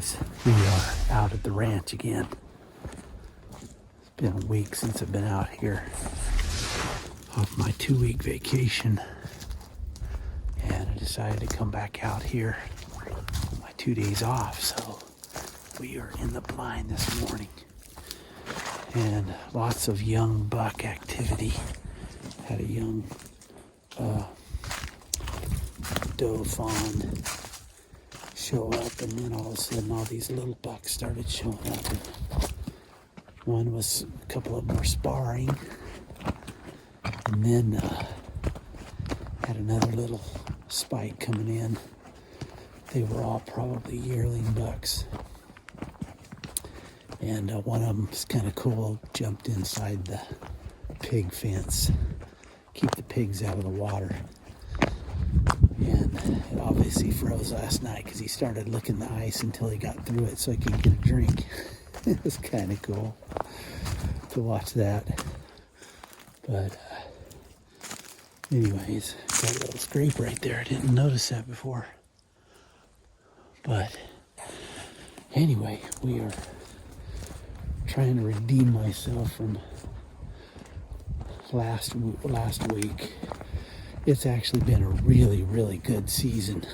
Anyways, we are out at the ranch again. It's been a week since I've been out here off my 2-week vacation, and I decided to come back out here on my 2 days off. So we are in the blind this morning, and lots of young buck activity. Had a young doe fawn show up, and then all of a sudden all these little bucks started showing up. And one was, a couple of them were sparring, and then had another little spike coming in. They were all probably yearling bucks, and one of them was kind of cool, jumped inside the pig fence, keep the pigs out of the water. And it obviously froze last night because he started licking the ice until he got through it so he could get a drink. It was kind of cool to watch that. But anyways, got a little scrape right there. I didn't notice that before. But anyway, we are trying to redeem myself from last week. It's actually been a really, really good season.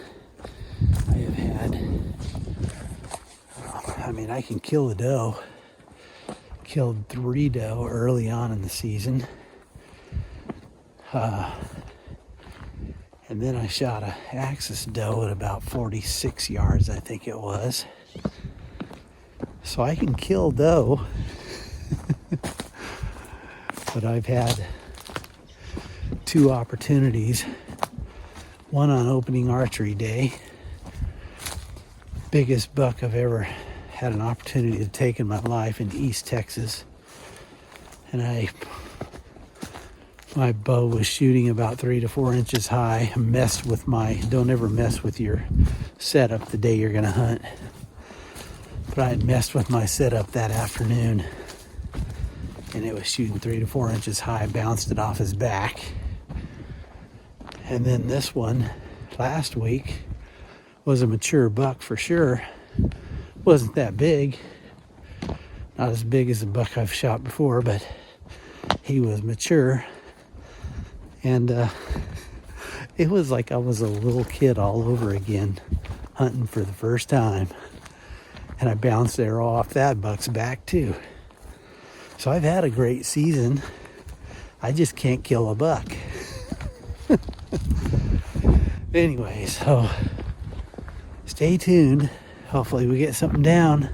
I have had, I can kill a doe. Killed 3 doe early on in the season. And then I shot a axis doe at about 46 yards, I think it was. So I can kill doe. But I've had 2 opportunities. One on opening archery day. Biggest buck I've ever had an opportunity to take in my life in East Texas. And my bow was shooting about 3 to 4 inches high. Don't ever mess with your setup the day you're gonna hunt. But I had messed with my setup that afternoon, and it was shooting 3 to 4 inches high, bounced it off his back. And then this one last week was a mature buck for sure. Wasn't that big. Not as big as the buck I've shot before, but he was mature. And it was like I was a little kid all over again, hunting for the first time. And I bounced the arrow off that buck's back too. So I've had a great season. I just can't kill a buck. Anyway, so stay tuned. Hopefully we get something down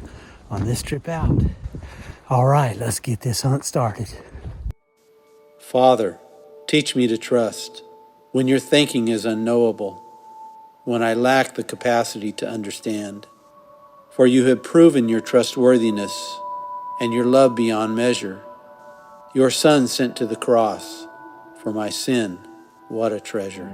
on this trip out. All right, let's get this hunt started. Father, teach me to trust when your thinking is unknowable, when I lack the capacity to understand. For you have proven your trustworthiness and your love beyond measure. Your Son sent to the cross for my sin. What a treasure.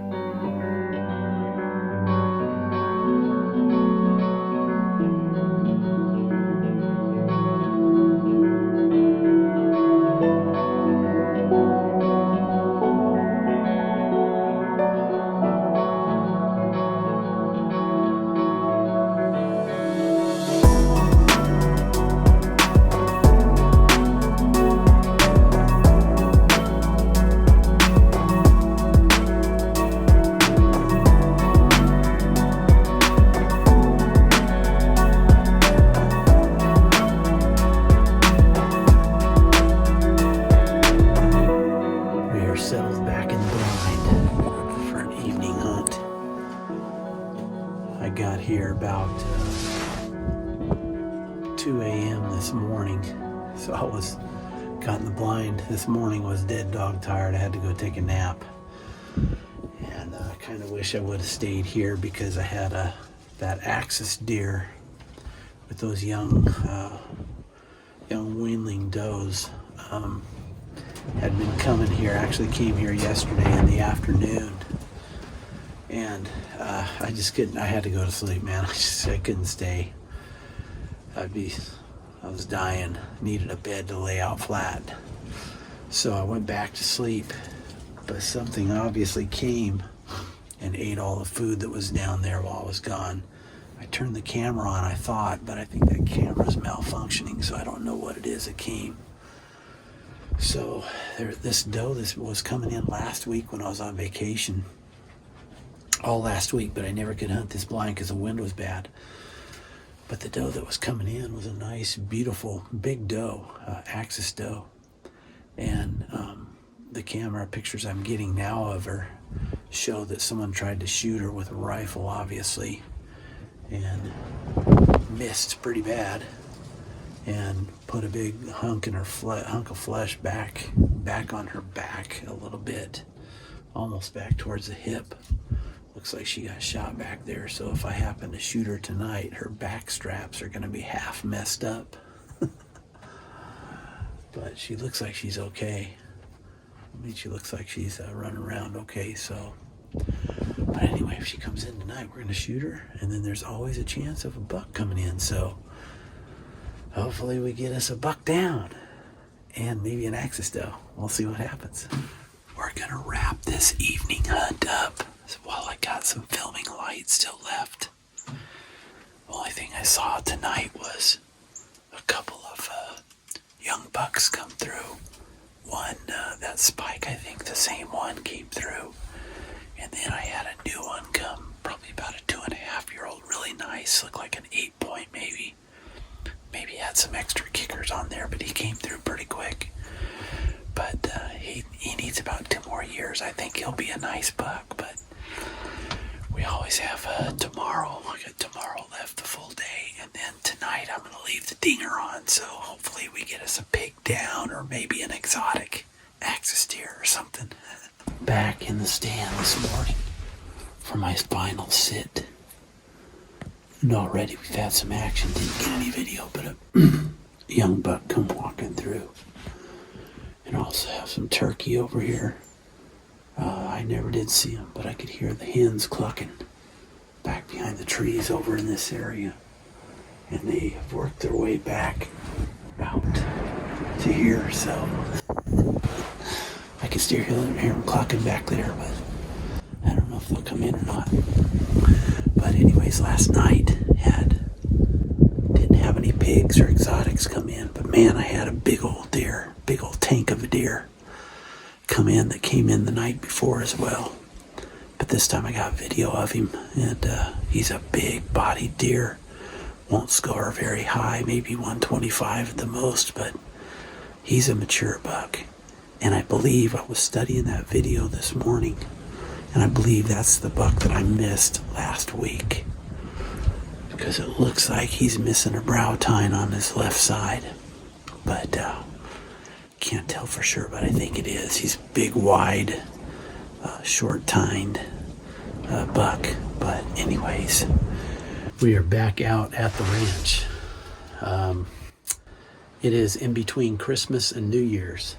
Here about 2 a.m. this morning. So I got in the blind this morning, was dead dog tired. I had to go take a nap. And I kind of wish I would have stayed here because I had that axis deer with those young weanling does had been coming here, actually came here yesterday in the afternoon. And I just couldn't, I had to go to sleep, man. I couldn't stay. I was dying, needed a bed to lay out flat. So I went back to sleep, but something obviously came and ate all the food that was down there while I was gone. I turned the camera on, I thought, but I think that camera's malfunctioning, so I don't know what it is that came. So this doe, this was coming in last week when I was on vacation. All last week, but I never could hunt this blind because the wind was bad. But the doe that was coming in was a nice, beautiful, big doe, axis doe. And the camera pictures I'm getting now of her show that someone tried to shoot her with a rifle, obviously, and missed pretty bad, and put a big hunk of flesh back on her back a little bit, almost back towards the hip. Looks like she got shot back there, so if I happen to shoot her tonight, her back straps are going to be half messed up. But she looks like she's okay. I mean, she looks like she's running around okay, so. But anyway, if she comes in tonight, we're going to shoot her, and then there's always a chance of a buck coming in, so hopefully we get us a buck down, and maybe an axis doe. We'll see what happens. We're going to wrap this evening hunt up while I got some filming light still left. The only thing I saw tonight was a couple of young bucks come through. One, that spike, I think the same one came through. And then I had a new one come, probably about a 2.5-year-old, really nice, looked like an 8-point maybe. Maybe had some extra kickers on there, but he came through pretty quick. But he needs about 2 more years. I think he'll be a nice buck, but we always have tomorrow. I got tomorrow left, the full day, and then tonight I'm going to leave the dinger on, so hopefully we get us a pig down or maybe an exotic axis deer or something. Back in the stand this morning for my final sit. And already we've had some action. Didn't get any video, but a young buck come walking through. And also have some turkey over here. I never did see them, but I could hear the hens clucking back behind the trees over in this area. And they have worked their way back out to here, so I can still hear them clucking back there, but I don't know if they'll come in or not. But anyways, last night didn't have any pigs or exotics come in, but man, I had a big old tank of a deer come in that came in the night before as well. But this time I got video of him, and he's a big bodied deer. Won't score very high, maybe 125 at the most, but he's a mature buck. And I believe I was studying that video this morning, and I believe that's the buck that I missed last week, because it looks like he's missing a brow tine on his left side, but can't tell for sure, but I think it is. He's big, wide, short tined buck. But anyways, we are back out at the ranch. It is in between Christmas and New Year's.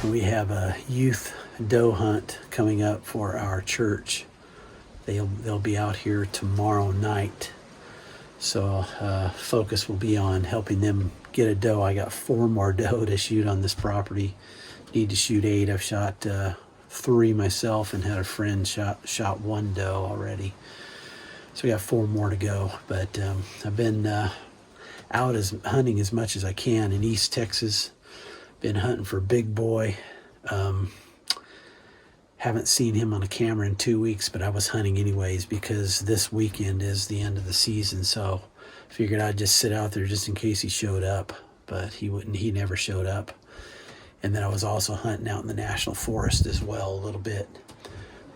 We have a youth doe hunt coming up for our church. They'll be out here tomorrow night. So focus will be on helping them get a doe. I got 4 more doe to shoot on this property. Need to shoot 8. I've shot 3 myself and had a friend shot 1 doe already. So we got 4 more to go. But I've been out hunting as much as I can in East Texas. Been hunting for Big Boy. Haven't seen him on a camera in 2 weeks, but I was hunting anyways because this weekend is the end of the season, so figured I'd just sit out there just in case he showed up, but he never showed up. And then I was also hunting out in the National Forest as well a little bit,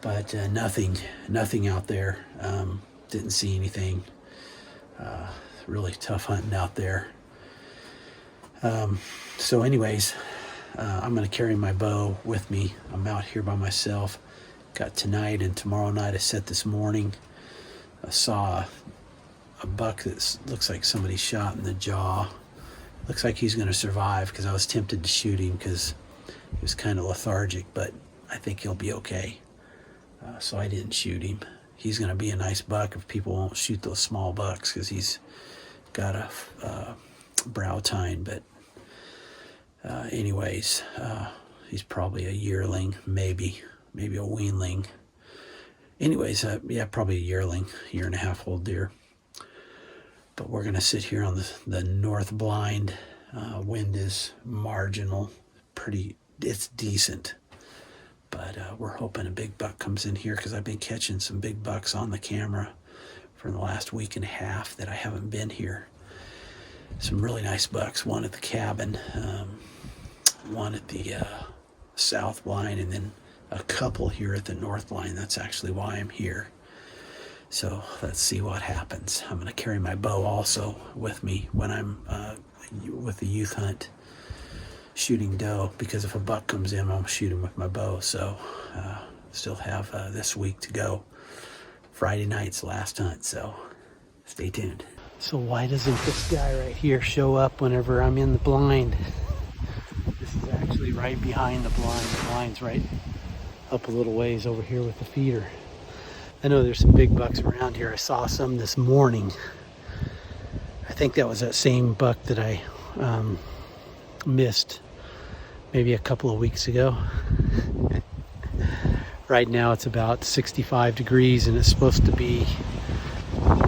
but nothing out there. Didn't see anything. Really tough hunting out there. So anyways, I'm going to carry my bow with me. I'm out here by myself. Got tonight and tomorrow night I set this morning. I saw a buck that looks like somebody shot in the jaw. Looks like he's going to survive because I was tempted to shoot him because he was kind of lethargic, but I think he'll be okay. So I didn't shoot him. He's going to be a nice buck if people won't shoot those small bucks because he's got a brow tine, but anyways, he's probably a yearling, maybe a weanling. Anyways, yeah, probably a yearling, 1.5-year-old deer. But we're going to sit here on the north blind. Wind is marginal, it's decent. But we're hoping a big buck comes in here because I've been catching some big bucks on the camera for the last week and a half that I haven't been here. Some really nice bucks, one at the cabin, one at the south blind, and then a couple here at the north blind. That's actually why I'm here. So let's see what happens. I'm going to carry my bow also with me when I'm with the youth hunt shooting doe, because if a buck comes in, I'll shoot him with my bow. So still have this week to go. Friday night's last hunt, so stay tuned. So why doesn't this guy right here show up whenever I'm in the blind? This is actually right behind the blind. The blind's right up a little ways over here with the feeder. I know there's some big bucks around here. I saw some this morning. I think that was that same buck that I missed maybe a couple of weeks ago. Right now it's about 65 degrees and it's supposed to be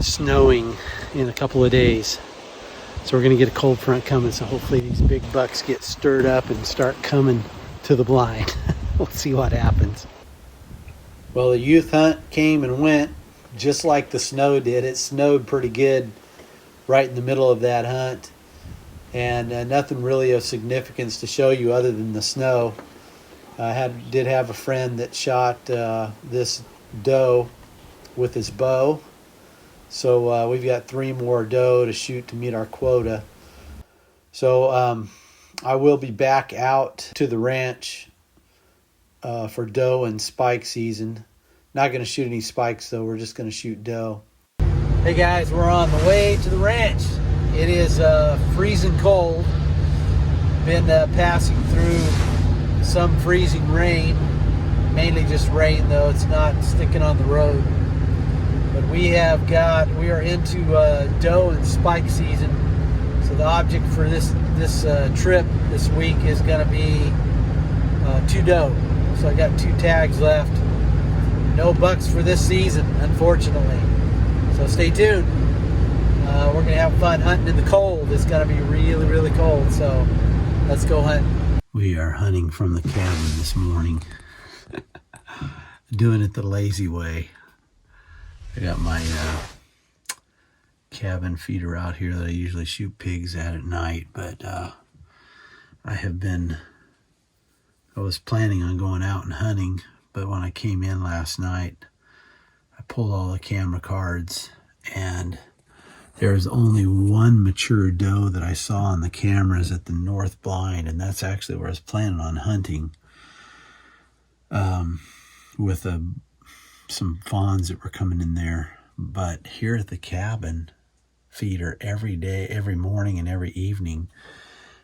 snowing in a couple of days. So we're gonna get a cold front coming, so hopefully these big bucks get stirred up and start coming to the blind. We'll see what happens. Well, the youth hunt came and went just like the snow did. It snowed pretty good right in the middle of that hunt, and nothing really of significance to show you other than the snow. I did have a friend that shot this doe with his bow, so we've got 3 more doe to shoot to meet our quota. So I will be back out to the ranch for doe and spike season. Not going to shoot any spikes though, we're just going to shoot doe. Hey guys, we're on the way to the ranch. It is freezing cold. Been passing through some freezing rain, mainly just rain though, it's not sticking on the road. But we are into doe and spike season. So the object for this trip this week is going to be 2 doe. So I got 2 tags left. No bucks for this season, unfortunately. So stay tuned. We're going to have fun hunting in the cold. It's going to be really, really cold. So let's go hunt. We are hunting from the cabin this morning. Doing it the lazy way. I got my cabin feeder out here that I usually shoot pigs at night. But I was planning on going out and hunting. But when I came in last night, I pulled all the camera cards and there's only one mature doe that I saw on the cameras at the north blind, and that's actually where I was planning on hunting with some fawns that were coming in there. But here at the cabin feeder, every day, every morning and every evening,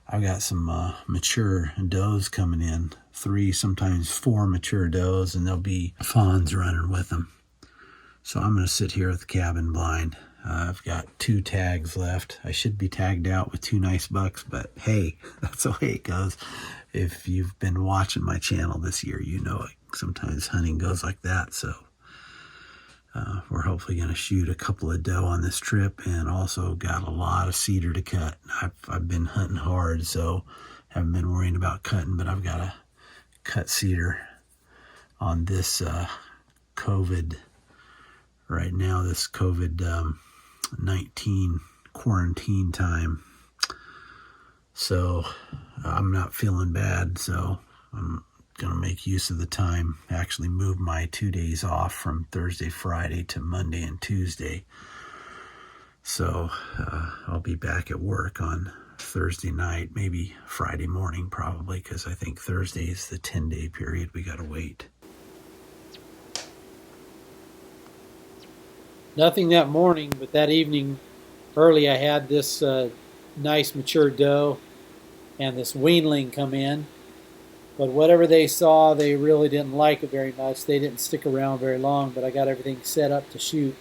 I've got some mature does coming in, 3, sometimes 4 mature does, and there'll be fawns running with them. So I'm going to sit here at the cabin blind. I've got 2 tags left. I should be tagged out with 2 nice bucks, but hey, that's the way it goes. If you've been watching my channel this year, you know it. Sometimes hunting goes like that. So we're hopefully going to shoot a couple of doe on this trip, and also got a lot of cedar to cut. I've been hunting hard, so haven't been worrying about cutting, but I've got to cut cedar on this COVID right now, this COVID-19 quarantine time. So I'm not feeling bad, so I'm going to make use of the time, actually move my 2 days off from Thursday, Friday to Monday and Tuesday. So I'll be back at work on Thursday night, maybe Friday morning probably, because I think Thursday is the 10-day period we got to wait. Nothing that morning, but that evening early I had this nice mature doe and this weanling come in. But whatever they saw, they really didn't like it very much. They didn't stick around very long, but I got everything set up to shoot.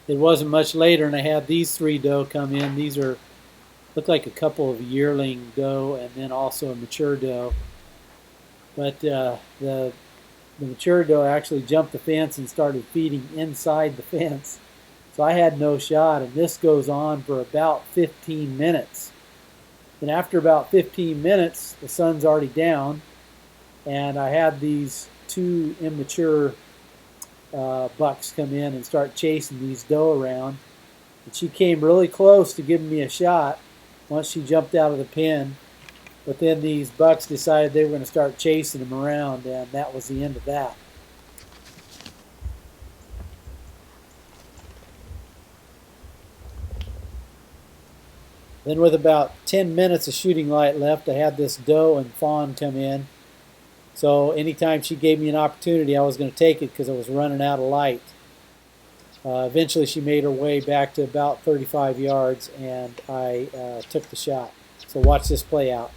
It wasn't much later, and I had these 3 doe come in. These look like a couple of yearling doe, and then also a mature doe. But the the mature doe actually jumped the fence and started feeding inside the fence. So I had no shot, and this goes on for about 15 minutes. Then after about 15 minutes, the sun's already down, and I had these two immature bucks come in and start chasing these doe around. And she came really close to giving me a shot once she jumped out of the pen. But then these bucks decided they were going to start chasing them around, and that was the end of that. Then with about 10 minutes of shooting light left, I had this doe and fawn come in. So anytime she gave me an opportunity, I was going to take it because I was running out of light. Eventually she made her way back to about 35 yards, and I took the shot. So watch this play out.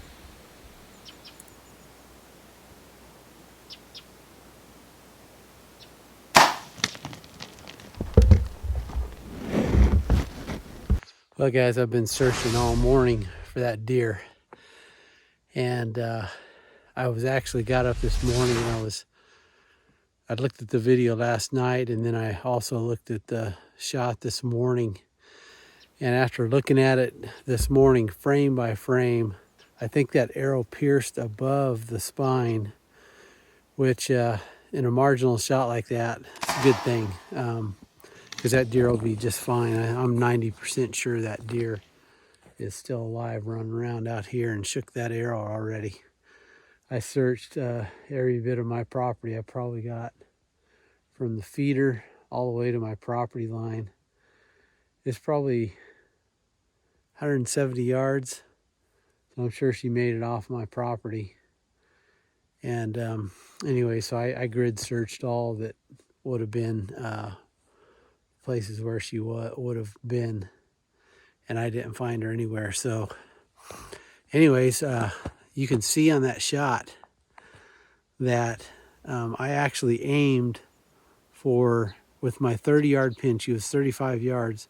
Well, guys, I've been searching all morning for that deer, and I was actually got up this morning and I looked at the video last night, and then I also looked at the shot this morning. And after looking at it this morning, frame by frame, I think that arrow pierced above the spine, which in a marginal shot like that, it's a good thing, because that deer will be just fine. I'm 90% sure that deer is still alive running around out here and shook that arrow already. I searched every bit of my property. I probably got from the feeder all the way to my property line. It's probably 170 yards. So I'm sure she made it off my property. And anyway, so I grid searched all that would have been places where she would have been, and I didn't find her anywhere. So anyways, you can see on that shot that I actually aimed for, with my 30-yard pin, she was 35 yards.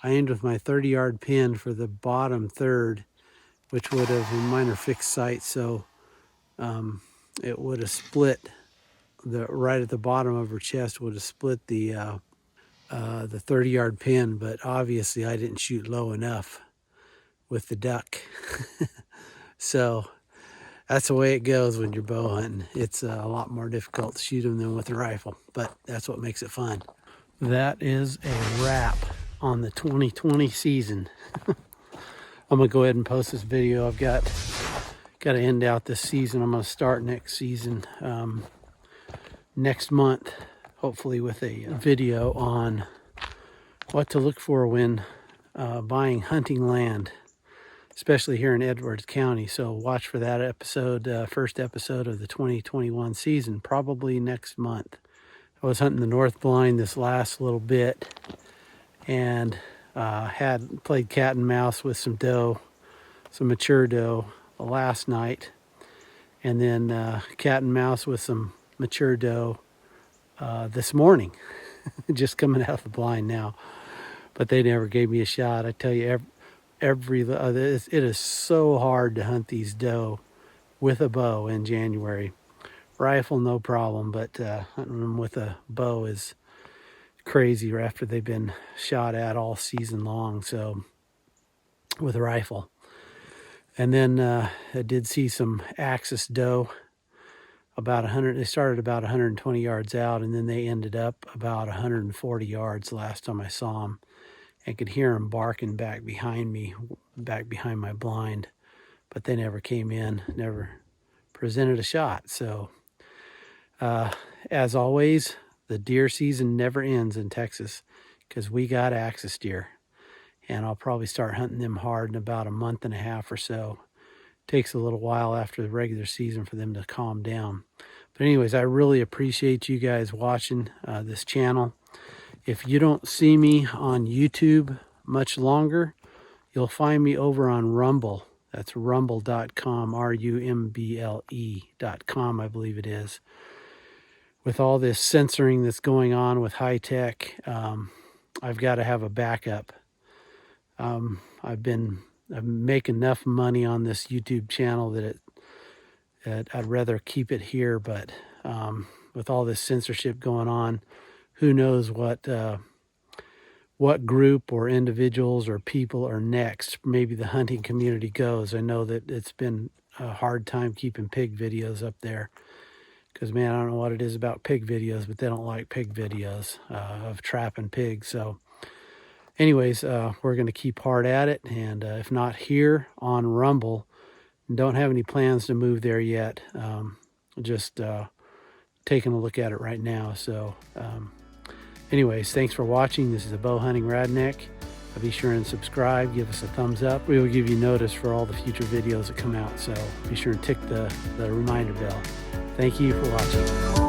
I aimed with my 30-yard pin for the bottom third, which would have, in mine are fixed sights, so it would have split right at the bottom of her chest, would have split the 30-yard pin, but obviously I didn't shoot low enough with the duck. So that's the way it goes when you're bow hunting. It's a lot more difficult to shoot them than with a rifle, but that's what makes it fun. That is a wrap on the 2020 season. I'm gonna go ahead and post this video. I've got to end out this season. I'm gonna start next season next month, hopefully with a video on what to look for when buying hunting land, especially here in Edwards County. So watch for that episode, first episode of the 2021 season, probably next month. I was hunting the North Blind this last little bit, and had played cat and mouse with some doe, some mature doe last night, and then cat and mouse with some mature doe this morning. Just coming out of the blind now, but they never gave me a shot. I tell you, it is so hard to hunt these doe with a bow in January. Rifle, no problem, but hunting them with a bow is crazy after they've been shot at all season long. So with a rifle. And then I did see some axis doe about 100. They started about 120 yards out, and then they ended up about 140 yards last time I saw them. I could hear them barking back behind me, back behind my blind, but they never came in, never presented a shot. So as always, the deer season never ends in Texas because we got axis deer, and I'll probably start hunting them hard in about a month and a half or so. Takes a little while after the regular season for them to calm down. But anyways, I really appreciate you guys watching this channel. If you don't see me on YouTube much longer, you'll find me over on Rumble. That's rumble.com, rumble.com, I believe it is. With all this censoring that's going on with high tech, I've got to have a backup. I make enough money on this YouTube channel that I'd rather keep it here, but with all this censorship going on, who knows what group or individuals or people are next. Maybe the hunting community goes. I know that it's been a hard time keeping pig videos up there, because, man, I don't know what it is about pig videos, but they don't like pig videos of trapping pigs. So anyways, we're going to keep hard at it, and if not here, on Rumble. Don't have any plans to move there yet. Just taking a look at it right now. So anyways, thanks for watching. This is a bow hunting radneck. Be sure and subscribe, give us a thumbs up. We will give you notice for all the future videos that come out, so be sure and tick the reminder bell. Thank you for watching.